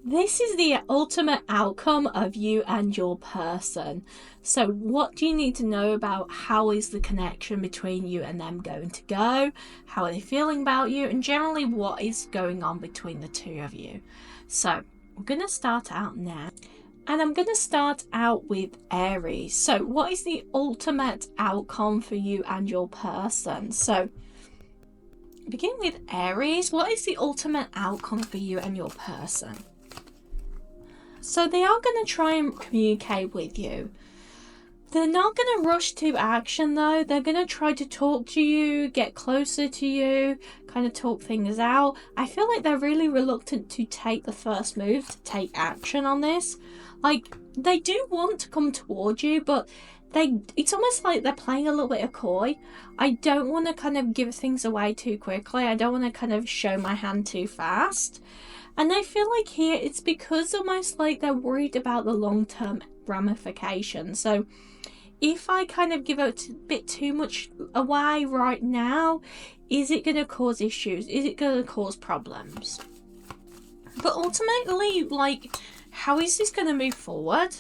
This is the ultimate outcome of you and your person. So what do you need to know about how is the connection between you and them going to go? How are they feeling about you? And generally what is going on between the two of you? So we're going to start out now. And I'm going to start out with Aries. So what is the ultimate outcome for you and your person? So begin with Aries. What is the ultimate outcome for you and your person? So they are going to try and communicate with you. They're not going to rush to action though. They're going to try to talk to you, get closer to you, kind of talk things out. I feel like they're really reluctant to take the first move, to take action on this. Like, they do want to come towards you, but it's almost like they're playing a little bit of coy. I don't want to kind of give things away too quickly. I don't want to kind of show my hand too fast. And I feel like here it's because almost like they're worried about the long-term ramifications. So if I kind of give a bit too much away right now, is it going to cause issues? Is it going to cause problems? But ultimately, like, how is this going to move forward?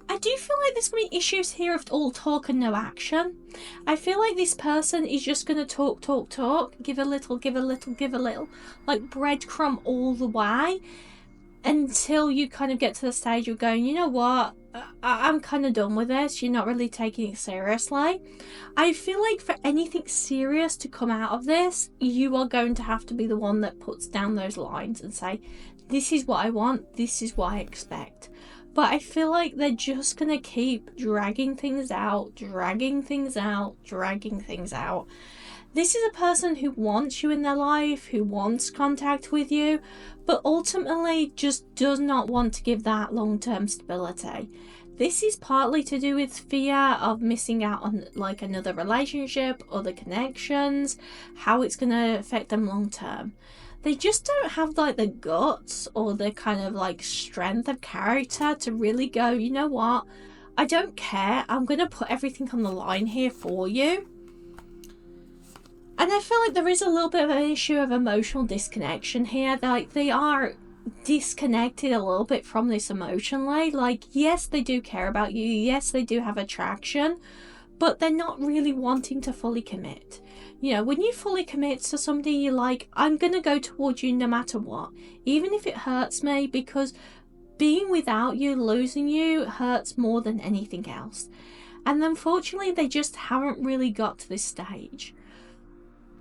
I do feel like there's going to be issues here of all talk and no action. I feel like this person is just going to talk, give a little, like breadcrumb all the way until you kind of get to the stage of going, you know what, I'm kind of done with this. You're not really taking it seriously. I feel like for anything serious to come out of this, you are going to have to be the one that puts down those lines and say, this is what I want, this is what I expect. But I feel like they're just going to keep dragging things out. This is a person who wants you in their life, who wants contact with you, but ultimately just does not want to give that long-term stability. This is partly to do with fear of missing out on like another relationship, other connections, how it's going to affect them long-term. They just don't have like the guts or the kind of like strength of character to really go, you know what, I don't care, I'm going to put everything on the line here for you. And I feel like there is a little bit of an issue of emotional disconnection here. Like, they are disconnected a little bit from this emotionally. Like, yes, they do care about you, yes, they do have attraction, but they're not really wanting to fully commit. You know, when you fully commit to somebody, you're like, I'm going to go towards you no matter what, even if it hurts me, because being without you, losing you, hurts more than anything else. And unfortunately, they just haven't really got to this stage.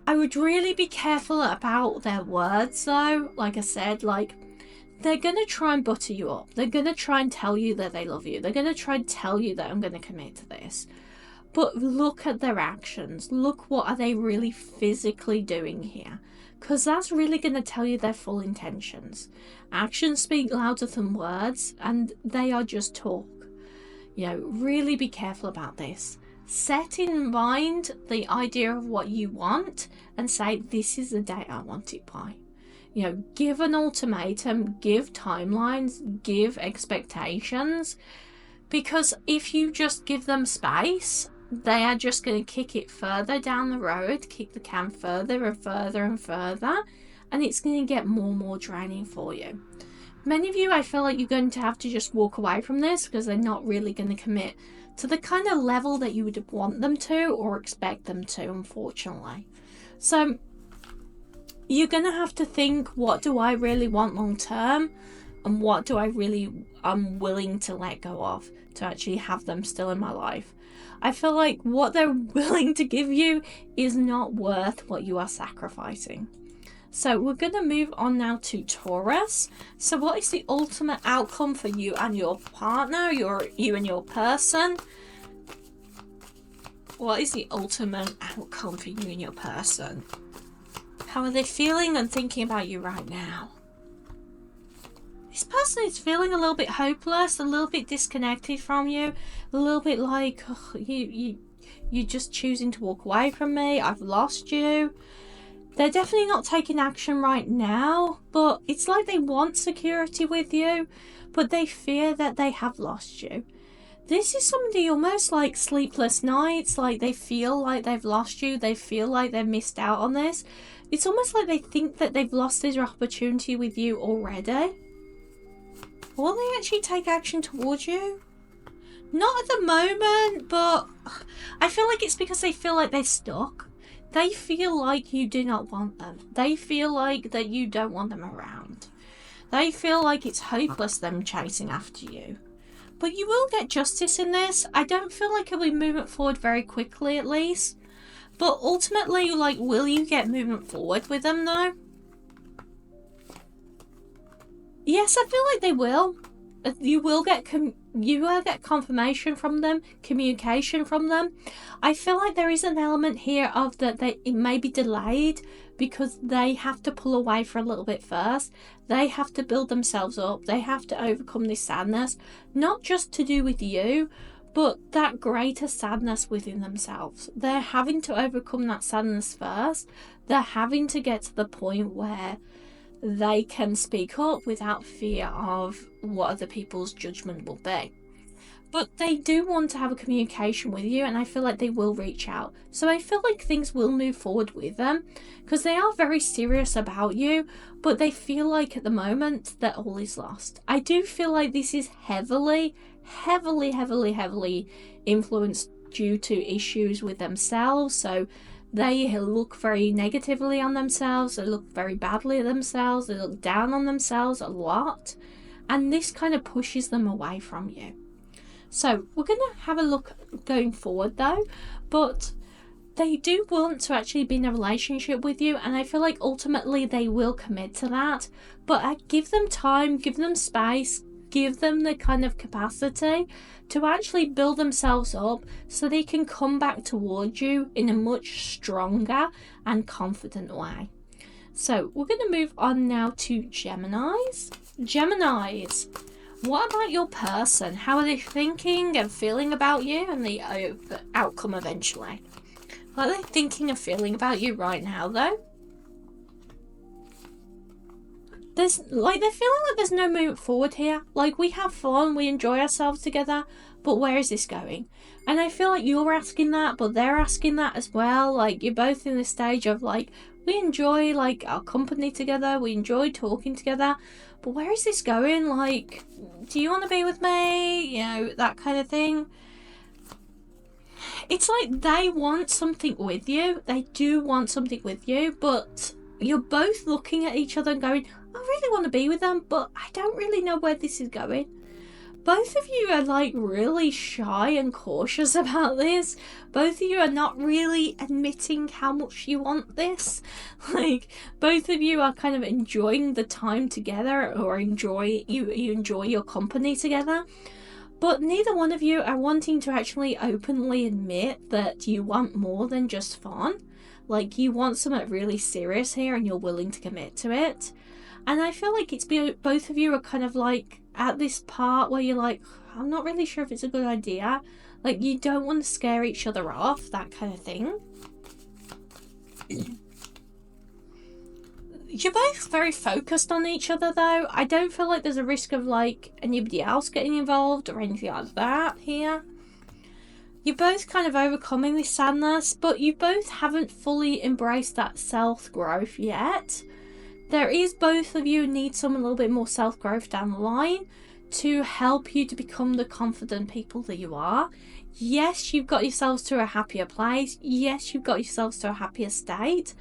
I would really be careful about their words though. Like I said, like, they're going to try and butter you up. They're going to try and tell you that they love you. They're going to try and tell you that I'm going to commit to this. But look at their actions. Look, what are they really physically doing here? Because that's really going to tell you their full intentions. Actions speak louder than words, and they are just talk. You know, really be careful about this. Set in mind the idea of what you want and say, this is the date I want it by. You know, give an ultimatum, give timelines, give expectations. Because if you just give them space, they are just going to kick it further down the road, kick the can further and further and further, and it's going to get more and more draining for you. Many of you, I feel like you're going to have to just walk away from this because they're not really going to commit to the kind of level that you would want them to or expect them to, unfortunately. So you're going to have to think, what do I really want long term? And what do I really, I'm willing to let go of to actually have them still in my life? I feel like what they're willing to give you is not worth what you are sacrificing. So we're going to move on now to Taurus. So what is the ultimate outcome for you and your partner, you and your person? What is the ultimate outcome for you and your person? How are they feeling and thinking about you right now? This person is feeling a little bit hopeless, a little bit disconnected from you, a little bit like, oh, you're just choosing to walk away from me, I've lost you. They're definitely not taking action right now, but it's like they want security with you, but they fear that they have lost you. This is somebody almost like sleepless nights, like they feel like they've lost you, they feel like they've missed out on this. It's almost like they think that they've lost this opportunity with you already. Will they actually take action towards you? Not at the moment, but I feel like it's because they feel like they're stuck. They feel like you do not want them. They feel like that you don't want them around. They feel like it's hopeless them chasing after you. But you will get justice in this. I don't feel like it'll be movement forward very quickly, at least. But ultimately, like, will you get movement forward with them, though? Yes, I feel like they will. You will get confirmation from them, communication from them. I feel like there is an element here of that it may be delayed because they have to pull away for a little bit first. They have to build themselves up. They have to overcome this sadness, not just to do with you, but that greater sadness within themselves. They're having to overcome that sadness first. They're having to get to the point where they can speak up without fear of what other people's judgment will be. But they do want to have a communication with you, and I feel like they will reach out. So I feel like things will move forward with them because they are very serious about you, but they feel like at the moment that all is lost. I do feel like this is heavily influenced due to issues with themselves. So they look very negatively on themselves, they look very badly at themselves, they look down on themselves a lot, and this kind of pushes them away from you. So we're going to have a look going forward though, but they do want to actually be in a relationship with you, and I feel like ultimately they will commit to that, but I give them time, give them space, give them the kind of capacity to actually build themselves up so they can come back towards you in a much stronger and confident way. So we're going to move on now to Geminis. Geminis, what about your person? How are they thinking and feeling about you and the outcome eventually? What are they thinking and feeling about you right now though? They're feeling like there's no movement forward here. Like, we have fun, we enjoy ourselves together, but where is this going? And I feel like you're asking that, but they're asking that as well. Like, you're both in the stage of like, we enjoy like our company together, we enjoy talking together, but where is this going? Like, do you want to be with me? You know, that kind of thing. It's like they want something with you. They do want something with you, but you're both looking at each other and going, I really want to be with them, but I don't really know where this is going. Both of you are like really shy and cautious about this. Both of you are not really admitting how much you want this. Like, both of you are kind of enjoying the time together, or you enjoy your company together. But neither one of you are wanting to actually openly admit that you want more than just fun. Like, you want something really serious here and you're willing to commit to it. And I feel like both of you are kind of like at this part where you're like, I'm not really sure if it's a good idea. Like, you don't want to scare each other off, that kind of thing. You're both very focused on each other though. I don't feel like there's a risk of like anybody else getting involved or anything like that here. You're both kind of overcoming this sadness, but you both haven't fully embraced that self-growth yet. There is both of you need some a little bit more self-growth down the line to help you to become the confident people that you are. Yes, you've got yourselves to a happier place. Yes, you've got yourselves to a happier state.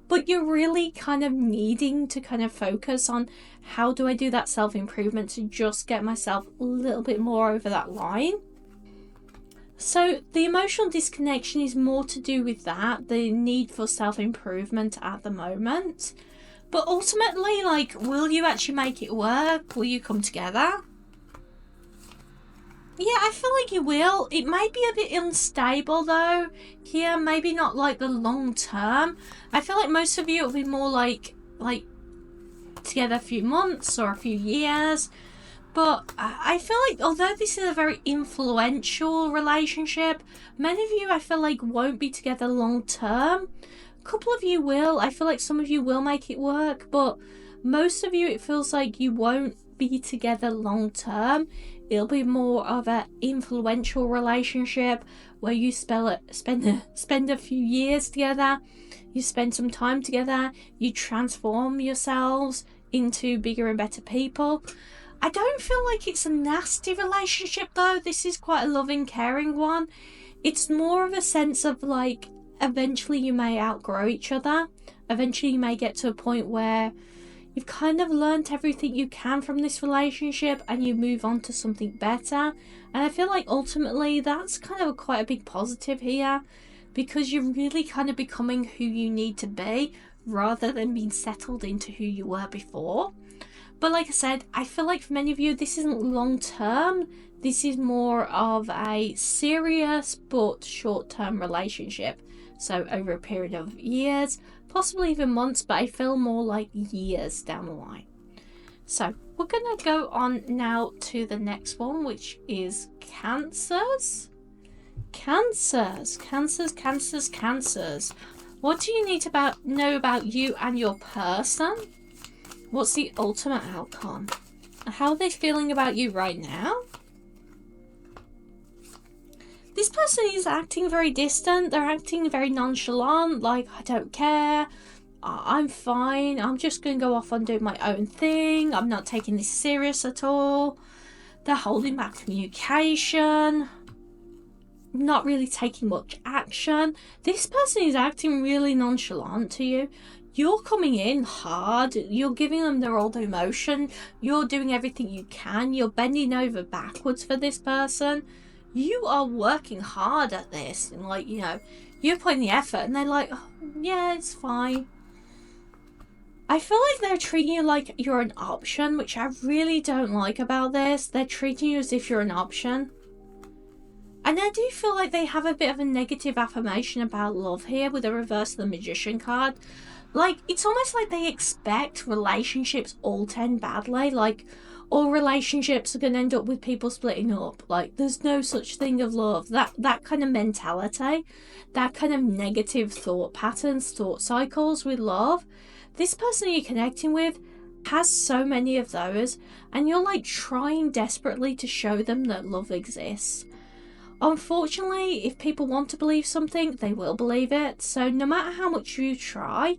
But you're really kind of needing to kind of focus on how do I do that self-improvement to just get myself a little bit more over that line. So the emotional disconnection is more to do with that, the need for self-improvement at the moment. But ultimately, like, will you actually make it work? Will you come together? Yeah, I feel like you will. It may be a bit unstable though here, maybe not like the long term. I feel like most of you will be more like together a few months or a few years. But I feel like although this is a very influential relationship, many of you I feel like won't be together long term. A couple of you will. I feel like some of you will make it work, but most of you it feels like you won't be together long term. It'll be more of an influential relationship where you spend a few years together, you spend some time together, you transform yourselves into bigger and better people. I don't feel like it's a nasty relationship though. This is quite a loving, caring one. It's more of a sense of like, eventually you may outgrow each other. Eventually you may get to a point where you've kind of learnt everything you can from this relationship and you move on to something better. And I feel like ultimately that's kind of quite a big positive here, because you're really kind of becoming who you need to be rather than being settled into who you were before. But like I said, I feel like for many of you this isn't long term. This is more of a serious but short term relationship. So over a period of years, possibly even months, but I feel more like years down the line. So we're going to go on now to the next one, which is Cancers. Cancers. What do you need to know about you and your person? What's the ultimate outcome? How are they feeling about you right now? This person is acting very distant. They're acting very nonchalant, like, I don't care, I'm fine, I'm just going to go off and do my own thing, I'm not taking this serious at all. They're holding back communication, not really taking much action. This person is acting really nonchalant to you. You're coming in hard, you're giving them their old emotion, you're doing everything you can, you're bending over backwards for this person. You are working hard at this, and like, you know, you're putting the effort, and they're like, oh, yeah, it's fine. I feel like they're treating you like you're an option, which I really don't like about this. They're treating you as if you're an option. And I do feel like they have a bit of a negative affirmation about love here with the reverse of the Magician card. Like, it's almost like they expect relationships all to end badly. Like, all relationships are going to end up with people splitting up. Like, there's no such thing of love. That kind of mentality, that kind of negative thought patterns, thought cycles with love. This person you're connecting with has so many of those, and you're like trying desperately to show them that love exists. Unfortunately, if people want to believe something, they will believe it. So no matter how much you try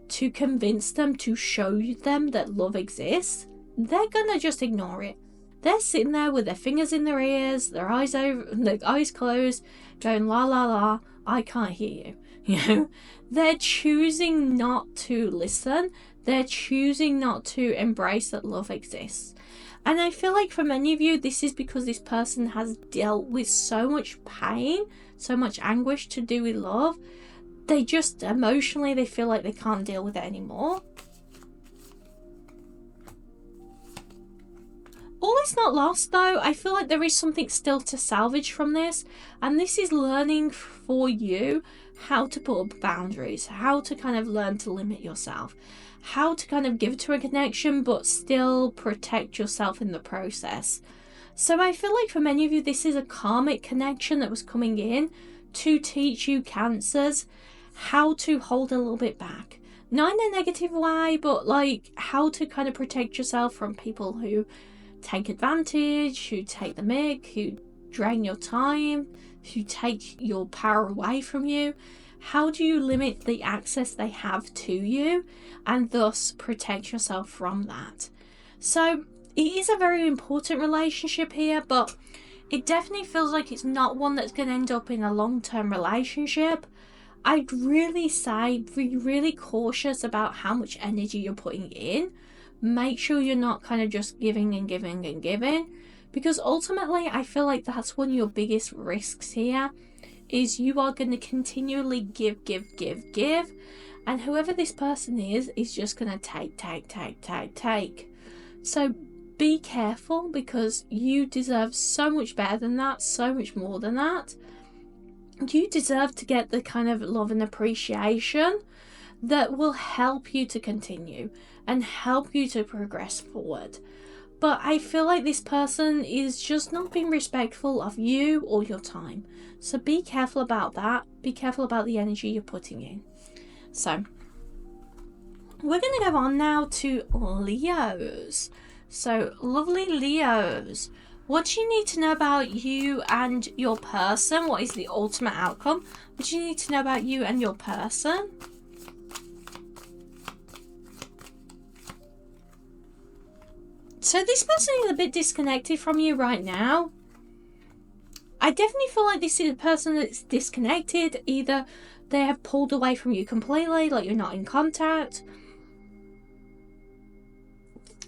to convince them, to show them that love exists, they're gonna just ignore it. They're sitting there with their fingers in their ears, their eyes closed, going la la la, I can't hear you. You know, they're choosing not to listen. They're choosing not to embrace that love exists. And I feel like for many of you, this is because this person has dealt with so much pain, so much anguish to do with love. They just emotionally, they feel like they can't deal with it anymore. All is not lost though. I feel like there is something still to salvage from this, and this is learning for you how to put up boundaries, how to kind of learn to limit yourself, how to kind of give to a connection but still protect yourself in the process. So I feel like for many of you, this is a karmic connection that was coming in to teach you Cancers how to hold a little bit back. Not in a negative way, but like how to kind of protect yourself from people who take advantage, who take the mick, who drain your time, who take your power away from you. How do you limit the access they have to you and thus protect yourself from that? So it is a very important relationship here, but it definitely feels like it's not one that's going to end up in a long-term relationship. I'd really say be really cautious about how much energy you're putting in. Make sure you're not kind of just giving and giving and giving, because ultimately I feel like that's one of your biggest risks here, is you are going to continually give, and whoever this person is just going to take. So be careful, because you deserve so much better than that, so much more than that. You deserve to get the kind of love and appreciation that will help you to continue and help you to progress forward. But I feel like this person is just not being respectful of you or your time. So be careful about that. Be careful about the energy you're putting in. So we're going to go on now to Leos. So, lovely Leos. What do you need to know about you and your person? What is the ultimate outcome? What do you need to know about you and your person? So this person is a bit disconnected from you right now. I definitely feel like this is a person that's disconnected. Either they have pulled away from you completely, like you're not in contact,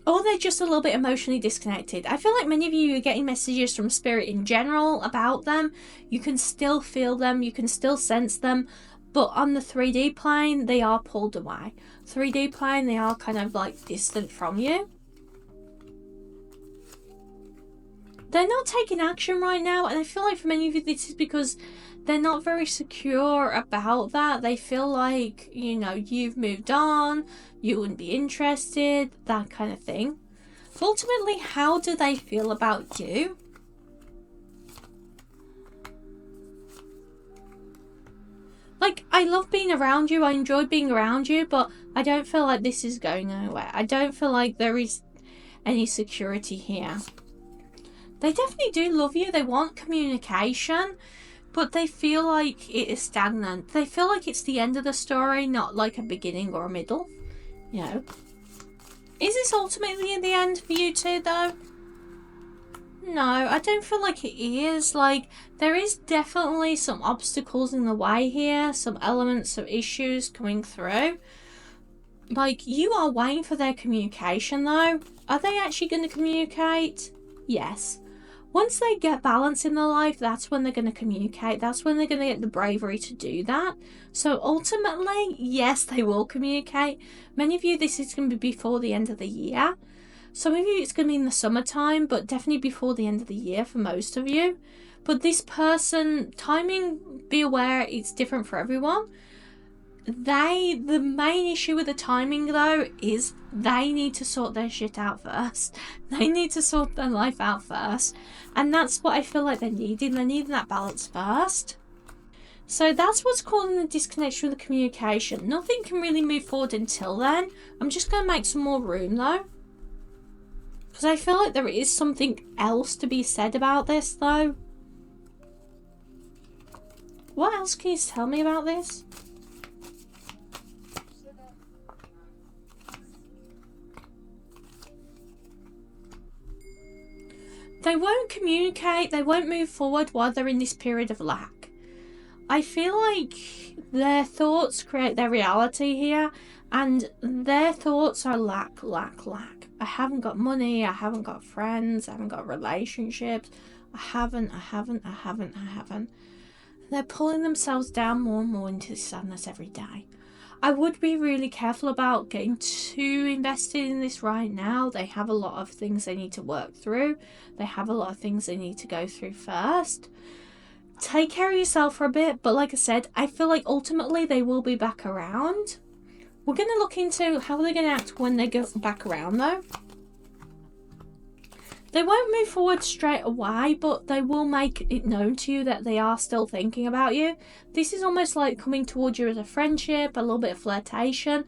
or they're just a little bit emotionally disconnected. I feel like many of you are getting messages from spirit in general about them. You can still feel them, you can still sense them, but on the 3D plane, they are pulled away. 3D plane, they are kind of like distant from you. They're not taking action right now, and I feel like for many of you this is because they're not very secure about that. They feel like, you know, you've moved on, you wouldn't be interested, that kind of thing. But ultimately, how do they feel about you? Like, I love being around you, I enjoy being around you, but I don't feel like this is going anywhere. I don't feel like there is any security here. They definitely do love you. They want communication, but they feel like it is stagnant. They feel like it's the end of the story, not like a beginning or a middle. You know. Is this ultimately the end for you two, though? No, I don't feel like it is. Like, there is definitely some obstacles in the way here. Some elements of issues coming through. Like, you are waiting for their communication, though. Are they actually going to communicate? Yes. Once they get balance in their life, that's when they're going to communicate. That's when they're going to get the bravery to do that. So ultimately, yes, they will communicate. Many of you, this is going to be before the end of the year. Some of you, it's going to be in the summertime, but definitely before the end of the year for most of you. But this person, timing, be aware, it's different for everyone. The main issue with the timing though is they need to sort their shit out first. They need to sort their life out first, and that's what I feel like they're needing. They're needing that balance first. So that's what's causing the disconnection with the communication. Nothing can really move forward until then. I'm just going to make some more room though, because I feel like there is something else to be said about this though. What else can you tell me about this? They won't communicate, they won't move forward while they're in this period of lack. I feel like their thoughts create their reality here, and their thoughts are lack, lack, lack. I haven't got money, I haven't got friends, I haven't got relationships, I haven't. They're pulling themselves down more and more into sadness every day. I would be really careful about getting too invested in this right now. They have a lot of things they need to work through. They have a lot of things they need to go through first. Take care of yourself for a bit, but like I said, I feel like ultimately they will be back around. We're going to look into how they're going to act when they go back around though. They won't move forward straight away, but they will make it known to you that they are still thinking about you. This is almost like coming towards you as a friendship, a little bit of flirtation,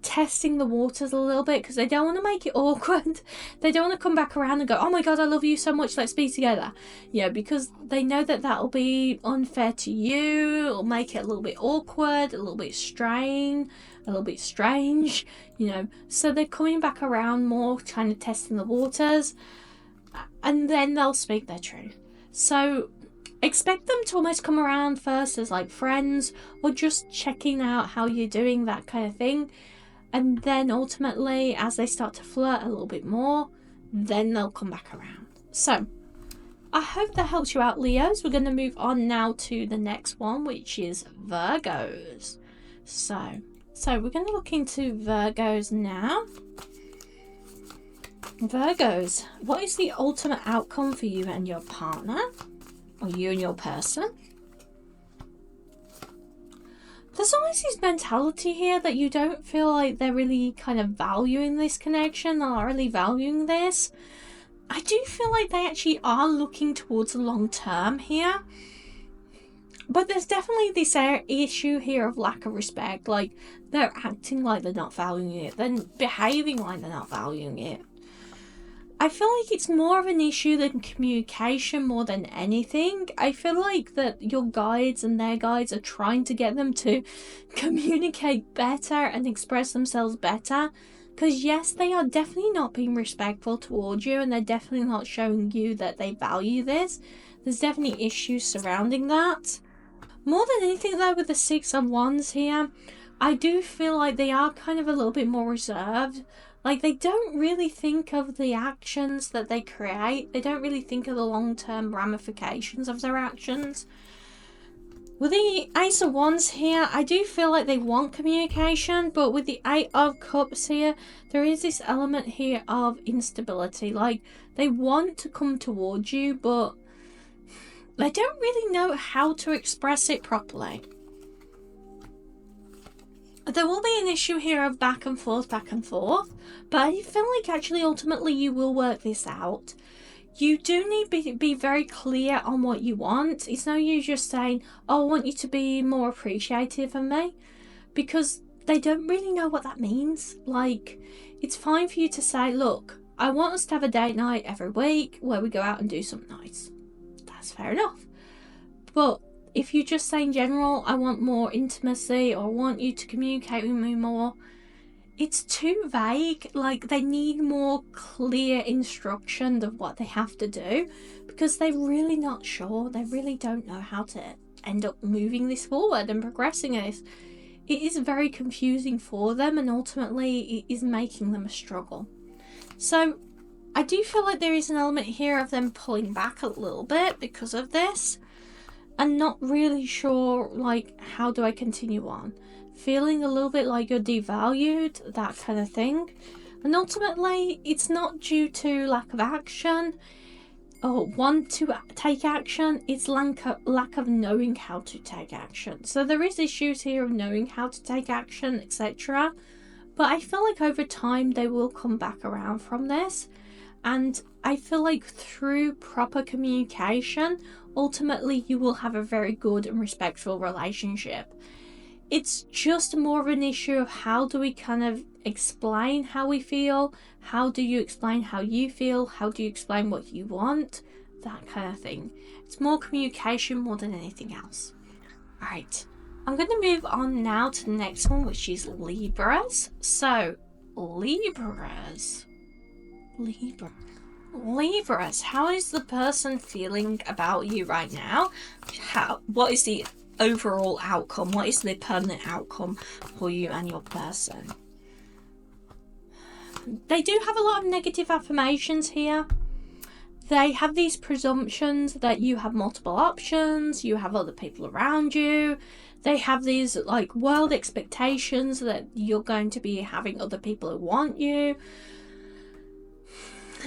testing the waters a little bit, because they don't want to make it awkward. They don't want to come back around and go, oh my god, I love you so much, let's be together. Yeah, because they know that that'll be unfair to you. It'll make it a little bit awkward, a little bit strange, you know. So they're coming back around more, kind of testing the waters, and then they'll speak their truth. So expect them to almost come around first as like friends, or just checking out how you're doing, that kind of thing. And then ultimately, as they start to flirt a little bit more, then they'll come back around. So I hope that helps you out, Leos. We're going to move on now to the next one, which is Virgos. So we're going to look into Virgos now. Virgos, what is the ultimate outcome for you and your partner? Or you and your person? There's always this mentality here that you don't feel like they're really kind of valuing this connection. They're not really valuing this. I do feel like they actually are looking towards the long term here. But there's definitely this issue here of lack of respect. Like, they're acting like they're not valuing it. They're behaving like they're not valuing it. I feel like it's more of an issue than communication more than anything. I feel like that your guides and their guides are trying to get them to communicate better and express themselves better. Because yes, they are definitely not being respectful towards you, and they're definitely not showing you that they value this. There's definitely issues surrounding that. More than anything though, with the Six of Wands here, I do feel like they are kind of a little bit more reserved. Like, they don't really think of the actions that they create. They don't really think of the long-term ramifications of their actions. With the Ace of Wands here, I do feel like they want communication, but with the Eight of Cups here, there is this element here of instability. Like, they want to come towards you, but they don't really know how to express it properly. There will be an issue here of back and forth, but I feel like actually ultimately you will work this out. You do need to be very clear on what you want. It's no use just saying, oh, I want you to be more appreciative of me, because they don't really know what that means. Like, it's fine for you to say, look, I want us to have a date night every week where we go out and do something nice. That's fair enough. But if you just say in general, I want more intimacy, or I want you to communicate with me more, it's too vague. Like, they need more clear instruction of what they have to do, because they're really not sure. They really don't know how to end up moving this forward and progressing this. It is very confusing for them, and ultimately it is making them a struggle. So I do feel like there is an element here of them pulling back a little bit because of this, and not really sure, like, how do I continue on? Feeling a little bit like you're devalued, that kind of thing. And ultimately, it's not due to lack of action or want to take action, it's lack of knowing how to take action. So there is issues here of knowing how to take action, etc. But I feel like over time they will come back around from this. And I feel like through proper communication, ultimately you will have a very good and respectful relationship. It's just more of an issue of how do we kind of explain how we feel, how do you explain how you feel, how do you explain what you want, that kind of thing. It's more communication more than anything else. Alright, I'm going to move on now to the next one, which is Libras. So, Libras, how is the person feeling about you right now? What is the overall outcome? What is the permanent outcome for you and your person? They do have a lot of negative affirmations here. They have these presumptions that you have multiple options, you have other people around you. They have these like world expectations that you're going to be having other people who want you.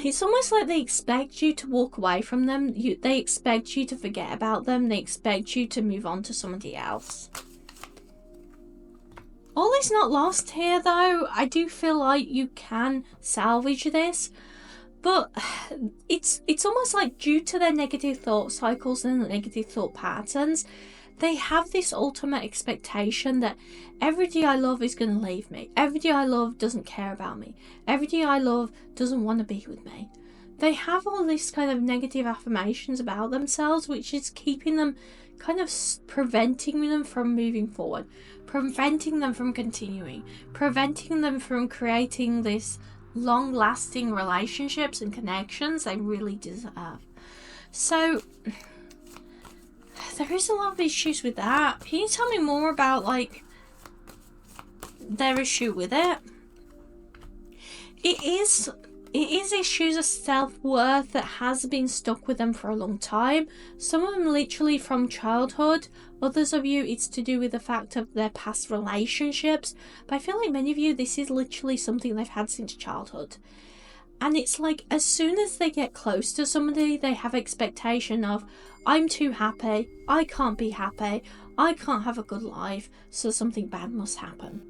It's almost like they expect you to walk away from them. They expect you to forget about them. They expect you to move on to somebody else. All is not lost here, though. I do feel like you can salvage this. But it's almost like due to their negative thought cycles and negative thought patterns, they have this ultimate expectation that everybody I love is going to leave me. Everybody I love doesn't care about me. Everybody I love doesn't want to be with me. They have all this kind of negative affirmations about themselves, which is keeping them kind of preventing them from moving forward, preventing them from continuing, preventing them from creating this long-lasting relationships and connections they really deserve. So there is a lot of issues with that. Can you tell me more about like their issue with it? It is issues of self-worth that has been stuck with them for a long time. Some of them literally from childhood. Others of you, it's to do with the fact of their past relationships. But I feel like many of you, this is literally something they've had since childhood. And it's like as soon as they get close to somebody, they have expectation of, I'm too happy, I can't be happy, I can't have a good life, so something bad must happen.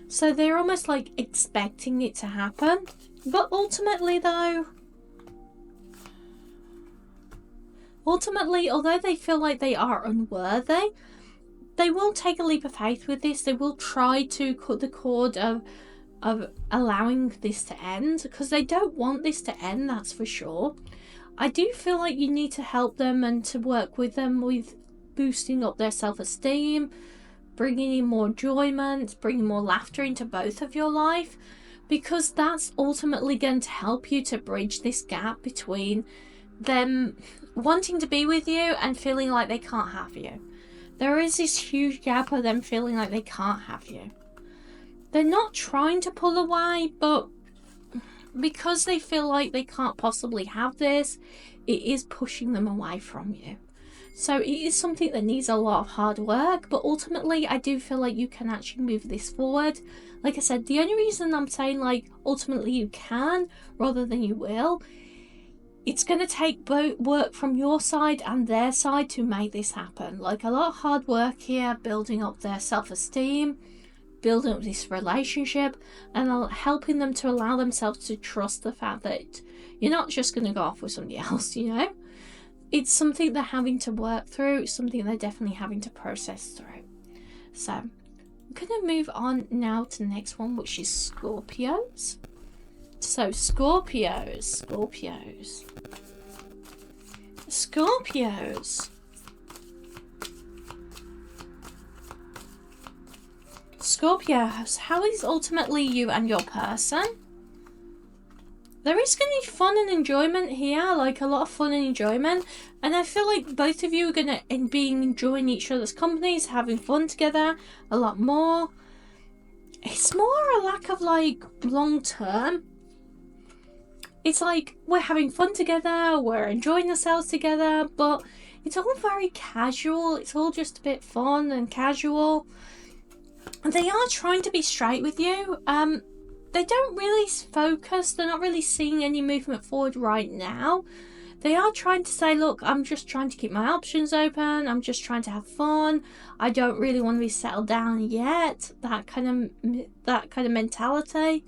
So they're almost like expecting it to happen. But ultimately, although they feel like they are unworthy, they will take a leap of faith with this. They will try to cut the cord of of allowing this to end, because they don't want this to end, that's for sure. I do feel like you need to help them and to work with them with boosting up their self-esteem, bringing in more enjoyment, bringing more laughter into both of your life, because that's ultimately going to help you to bridge this gap between them wanting to be with you and feeling like they can't have you. There is this huge gap of them feeling like they can't have you. They're not trying to pull away, but because they feel like they can't possibly have this, it is pushing them away from you. So it is something that needs a lot of hard work, but ultimately I do feel like you can actually move this forward. Like I said, the only reason I'm saying like ultimately you can rather than you will, it's going to take both work from your side and their side to make this happen. Like a lot of hard work here, building up their self-esteem, building up this relationship, and helping them to allow themselves to trust the fact that you're not just going to go off with somebody else, you know? It's something they're having to work through. It's something they're definitely having to process through. So I'm going to move on now to the next one, which is Scorpios. So Scorpios. Scorpios, how is ultimately you and your person? There is going to be fun and enjoyment here, like a lot of fun and enjoyment. And I feel like both of you are going to be enjoying each other's companies, having fun together a lot more. It's more a lack of like long term. It's like we're having fun together, we're enjoying ourselves together, but it's all very casual. It's all just a bit fun and casual. And they are trying to be straight with you. They don't really focus. They're not really seeing any movement forward right now. They are trying to say, look, I'm just trying to keep my options open. I'm just trying to have fun. I don't really want to be settled down yet. That kind of mentality.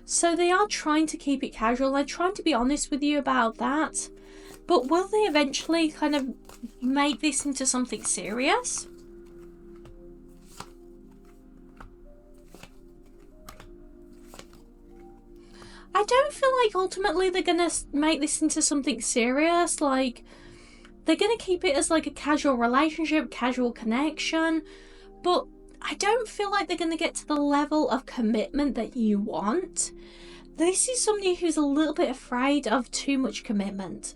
So they are trying to keep it casual. They're trying to be honest with you about that. But will they eventually kind of make this into something serious? I don't feel like ultimately they're going to make this into something serious. Like, they're going to keep it as like a casual relationship, casual connection. But I don't feel like they're going to get to the level of commitment that you want. This is somebody who's a little bit afraid of too much commitment.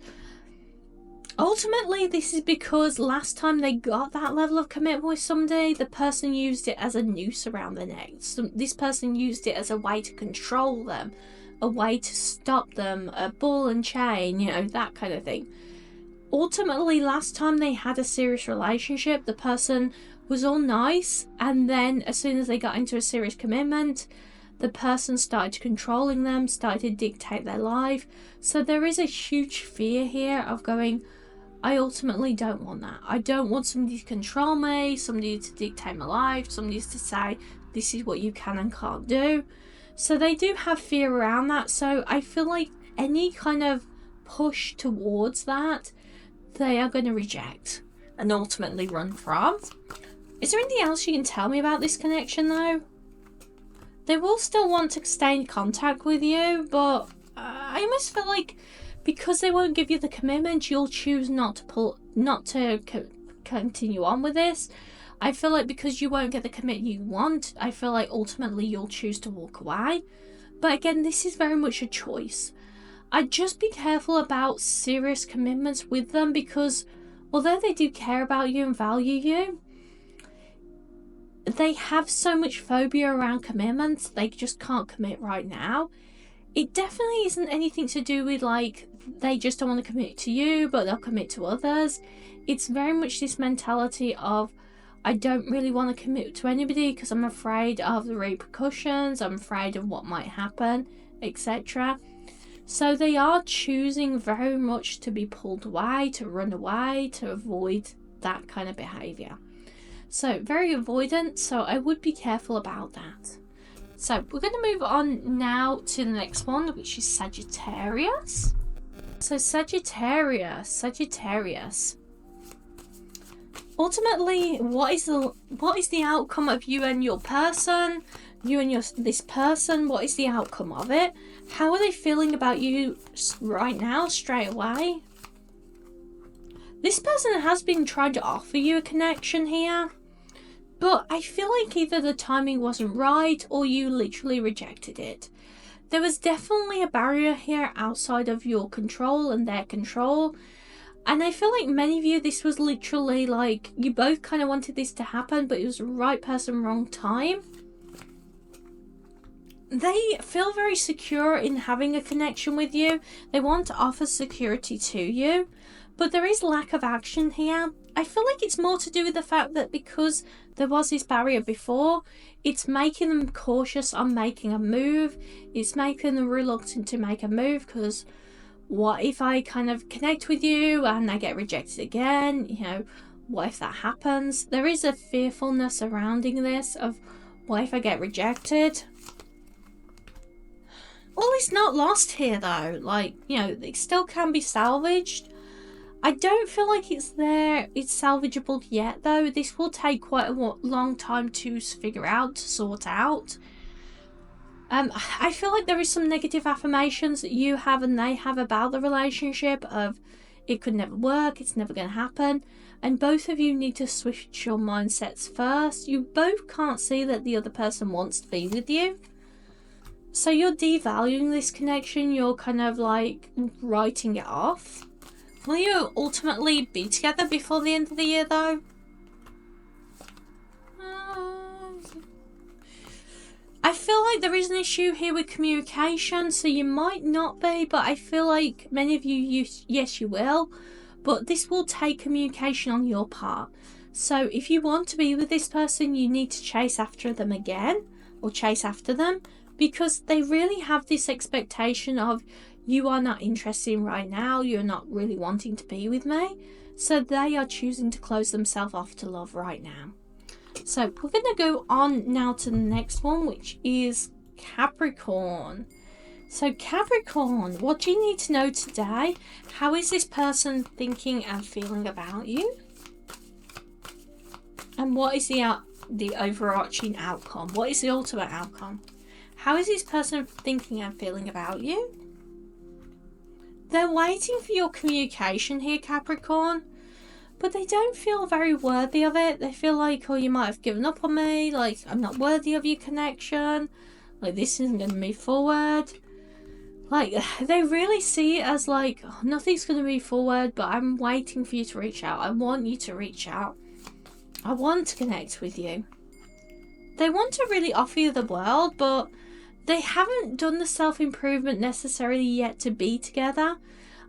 Ultimately, this is because last time they got that level of commitment with somebody, the person used it as a noose around their neck. So this person used it as a way to control them, a way to stop them, a ball and chain, you know, that kind of thing. Ultimately, last time they had a serious relationship, the person was all nice, and then as soon as they got into a serious commitment, the person started controlling them, started to dictate their life. So there is a huge fear here of going, I ultimately don't want that. I don't want somebody to control me, somebody to dictate my life, somebody to say, this is what you can and can't do. So they do have fear around that. So I feel like any kind of push towards that, they are going to reject and ultimately run from. Is there anything else you can tell me about this connection though? They will still want to stay in contact with you, but I almost feel like because they won't give you the commitment, you'll choose not to continue on with this. I feel like because you won't get the commitment you want, I feel like ultimately you'll choose to walk away. But again, this is very much a choice. I'd just be careful about serious commitments with them, because although they do care about you and value you, they have so much phobia around commitments, they just can't commit right now. It definitely isn't anything to do with like they just don't want to commit to you, but they'll commit to others. It's very much this mentality of, I don't really want to commit to anybody because I'm afraid of the repercussions, I'm afraid of what might happen, etc. So they are choosing very much to be pulled away, to run away, to avoid that kind of behaviour. So very avoidant, so I would be careful about that. So we're going to move on now to the next one, which is Sagittarius. So Sagittarius. Ultimately, what is the outcome of you and your person? you and this person, what is the outcome of it? How are they feeling about you right now, straight away? This person has been trying to offer you a connection here, but I feel like either the timing wasn't right or you literally rejected it. There was definitely a barrier here outside of your control and their control. And I feel like many of you, this was literally like you both kind of wanted this to happen, but it was the right person, wrong time. They feel very secure in having a connection with you. They want to offer security to you, but there is lack of action here. I feel like it's more to do with the fact that because there was this barrier before, it's making them cautious on making a move. It's making them reluctant to make a move because what if I kind of connect with you and I get rejected again? You know, what if that happens? There is a fearfulness surrounding this of what if I get rejected? All is not lost here though. Like, you know, it still can be salvaged. I don't feel like it's salvageable yet though. This will take quite a long time to figure out, to sort out. I feel like there is some negative affirmations that you have and they have about the relationship of it could never work, it's never going to happen. And both of you need to switch your mindsets first. You both can't see that the other person wants to be with you. So you're devaluing this connection. You're kind of like writing it off. Will you ultimately be together before the end of the year though? I feel like there is an issue here with communication, so you might not be, but I feel like many of you, yes you will, but this will take communication on your part. So if you want to be with this person, you need to chase after them again, or chase after them, because they really have this expectation of you are not interested in right now, you're not really wanting to be with me, so they are choosing to close themselves off to love right now. So we're going to go on now to the next one, which is Capricorn. So Capricorn, what do you need to know today? How is this person thinking and feeling about you? And what is the overarching outcome? What is the ultimate outcome? How is this person thinking and feeling about you? They're waiting for your communication here, Capricorn. But they don't feel very worthy of it. They feel like, oh, you might have given up on me. Like, I'm not worthy of your connection. Like, this isn't going to move forward. Like, they really see it as like, oh, nothing's going to move forward, but I'm waiting for you to reach out. I want you to reach out. I want to connect with you. They want to really offer you the world, but they haven't done the self-improvement necessarily yet to be together.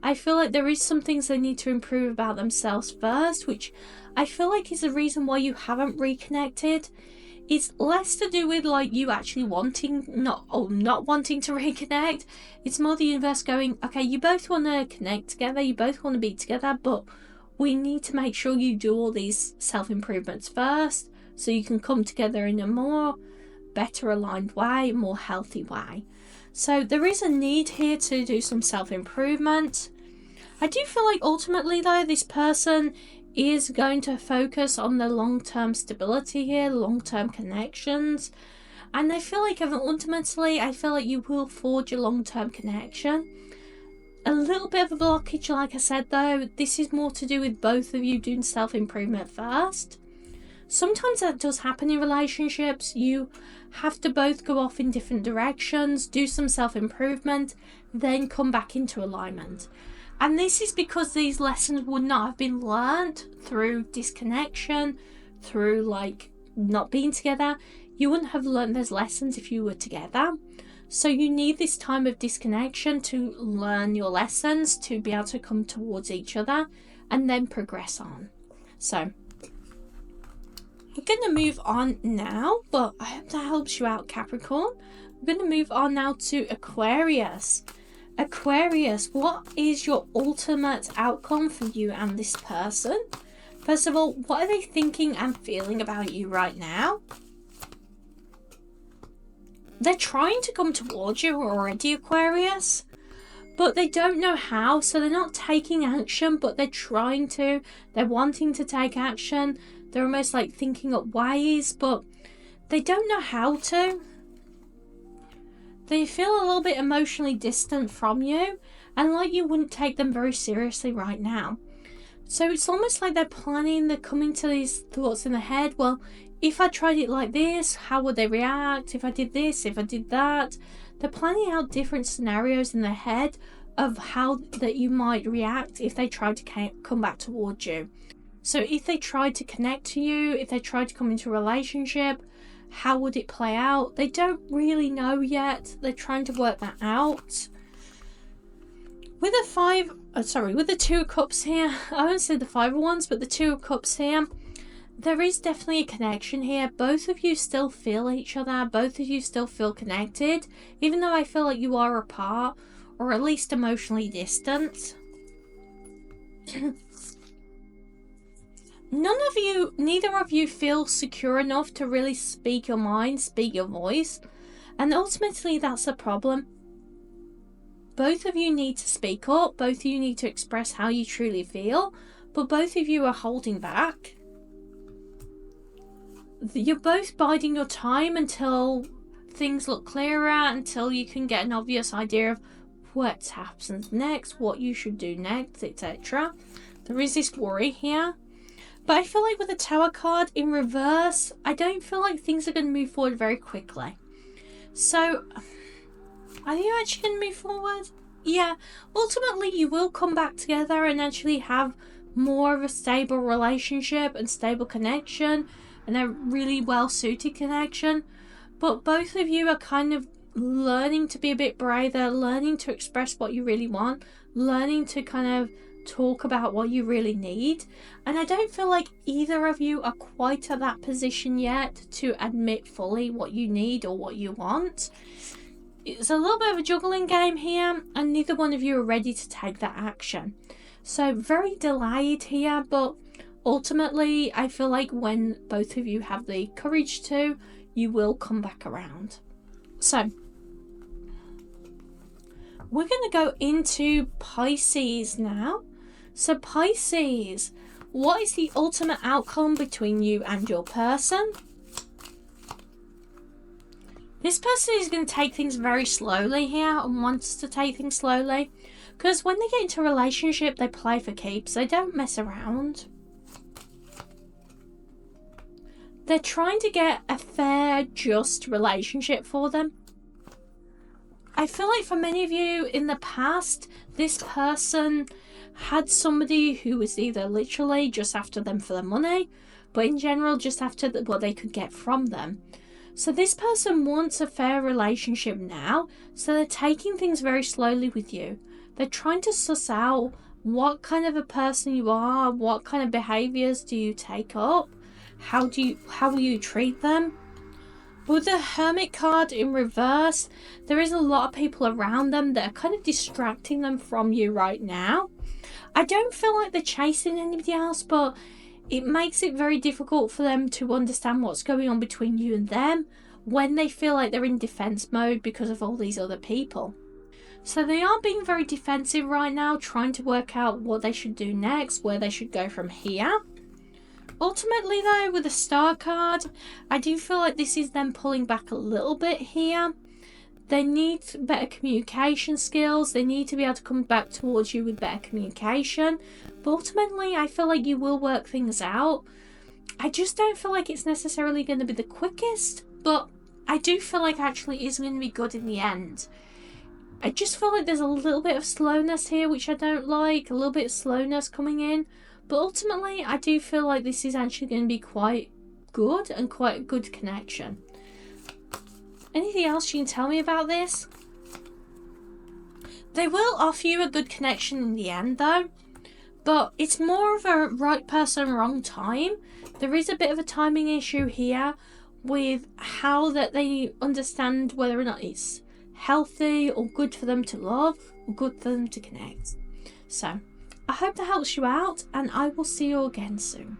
I feel like there is some things they need to improve about themselves first, which I feel like is the reason why you haven't reconnected. It's less to do with like you actually wanting, not wanting to reconnect. It's more the universe going, okay, you both want to connect together, you both want to be together, but we need to make sure you do all these self-improvements first so you can come together in a more better aligned way, more healthy way. So there is a need here to do some self-improvement. I do feel like ultimately though, this person is going to focus on the long-term stability here, long-term connections. And I feel like ultimately, I feel like you will forge a long-term connection. A little bit of a blockage, like I said though, this is more to do with both of you doing self-improvement first. Sometimes that does happen in relationships. You have to both go off in different directions, do some self-improvement, then come back into alignment. And this is because these lessons would not have been learned through disconnection, through like not being together. You wouldn't have learned those lessons if you were together. So you need this time of disconnection to learn your lessons, to be able to come towards each other and then progress on. So we're going to move on now, but I hope that helps you out, Capricorn. We're going to move on now to Aquarius. Aquarius, what is your ultimate outcome for you and this person? First of all, what are they thinking and feeling about you right now? They're trying to come towards you already, Aquarius, but they don't know how, so they're not taking action, but they're trying to. They're wanting to take action. They're almost like thinking up ways, but they don't know how to. They feel a little bit emotionally distant from you, and like you wouldn't take them very seriously right now. So it's almost like they're coming to these thoughts in their head. Well, if I tried it like this, how would they react? If I did this, if I did that. They're planning out different scenarios in their head of how that you might react if they tried to come back towards you. So if they tried to connect to you, if they tried to come into a relationship, how would it play out? They don't really know yet. They're trying to work that out. With the Two of Cups here, I won't say the Five of Wands, but the Two of Cups here, there is definitely a connection here. Both of you still feel each other. Both of you still feel connected, even though I feel like you are apart, or at least emotionally distant. Neither of you feel secure enough to really speak your mind, speak your voice. And ultimately, that's the problem. Both of you need to speak up. Both of you need to express how you truly feel. But both of you are holding back. You're both biding your time until things look clearer, until you can get an obvious idea of what happens next, what you should do next, etc. There is this worry here. But I feel like with the Tower card in reverse, I don't feel like things are going to move forward very quickly. So, are you actually going to move forward? Yeah, ultimately you will come back together and actually have more of a stable relationship and stable connection and a really well-suited connection. But both of you are kind of learning to be a bit braver, learning to express what you really want, learning to kind of talk about what you really need. And I don't feel like either of you are quite at that position yet to admit fully what you need or what you want. It's a little bit of a juggling game here, and neither one of you are ready to take that action. So very delayed here, but ultimately I feel like when both of you have the courage to, you will come back around. So we're going to go into Pisces now. So Pisces, what is the ultimate outcome between you and your person? This person is going to take things very slowly here and wants to take things slowly. Because when they get into a relationship, they play for keeps. They don't mess around. They're trying to get a fair, just relationship for them. I feel like for many of you in the past, this person had somebody who was either literally just after them for the money, but in general just after what they could get from them. So this person wants a fair relationship now, so they're taking things very slowly with you. They're trying to suss out what kind of a person you are, what kind of behaviours do you take up, how will you treat them. With the Hermit card in reverse, there is a lot of people around them that are kind of distracting them from you right now. I don't feel like they're chasing anybody else, but it makes it very difficult for them to understand what's going on between you and them when they feel like they're in defense mode because of all these other people. So they are being very defensive right now, trying to work out what they should do next, where they should go from here. Ultimately though, with the Star card, I do feel like this is them pulling back a little bit here. They need better communication skills. They need to be able to come back towards you with better communication. But ultimately, I feel like you will work things out. I just don't feel like it's necessarily going to be the quickest, but I do feel like actually it is going to be good in the end. I just feel like there's a little bit of slowness here, which I don't like. A little bit of slowness coming in. But ultimately, I do feel like this is actually going to be quite good and quite a good connection. Anything else you can tell me about this? They will offer you a good connection in the end though, but it's more of a right person, wrong time. There is a bit of a timing issue here with how that they understand whether or not it's healthy or good for them to love or good for them to connect. So I hope that helps you out, and I will see you again soon.